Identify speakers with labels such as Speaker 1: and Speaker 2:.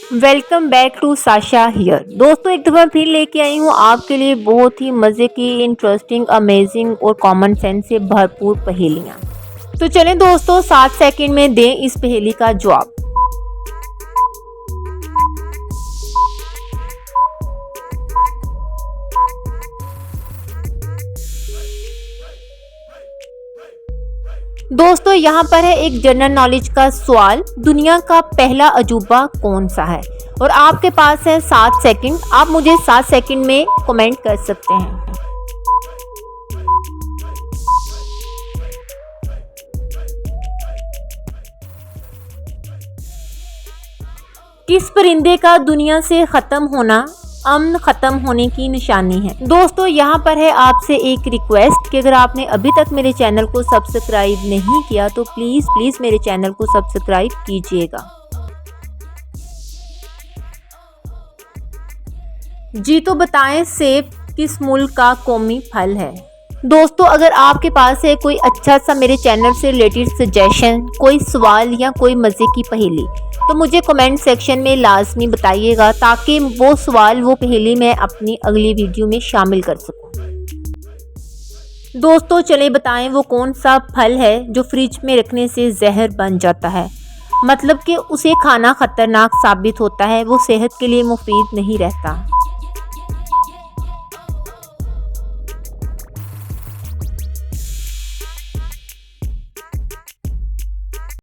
Speaker 1: Welcome back to Sasha here. दोस्तों एक दफ़ा फिर लेके आई हूँ आपके लिए बहुत ही मज़े की, इंटरेस्टिंग, अमेजिंग और कॉमन सेंस से भरपूर पहेलियाँ। तो चलें दोस्तों 7 सेकंड में दें इस पहेली का जवाब। दोस्तों यहाँ पर है एक जनरल नॉलेज का सवाल, दुनिया का पहला अजूबा कौन सा है? और आपके पास है 7 सेकंड। आप मुझे 7 सेकंड में कमेंट कर सकते हैं। किस परिंदे का दुनिया से खत्म होना अमन खत्म होने की निशानी है? दोस्तों यहाँ पर है आपसे एक रिक्वेस्ट कि अगर आपने अभी तक मेरे चैनल को सब्सक्राइब नहीं किया तो प्लीज़ मेरे चैनल को सब्सक्राइब कीजिएगा। जी तो बताएं, सेब किस मुल्क का कौमी फल है? दोस्तों अगर आपके पास है कोई अच्छा सा मेरे चैनल से रिलेटेड सजेशन, कोई सवाल या कोई मज़े की पहेली, तो मुझे कमेंट सेक्शन में लाजमी बताइएगा ताकि वो सवाल, वो पहेली मैं अपनी अगली वीडियो में शामिल कर सकूं। दोस्तों चले बताएं वो कौन सा फल है जो फ्रिज में रखने से जहर बन जाता है, मतलब कि उसे खाना खतरनाक साबित होता है, वो सेहत के लिए मुफीद नहीं रहता।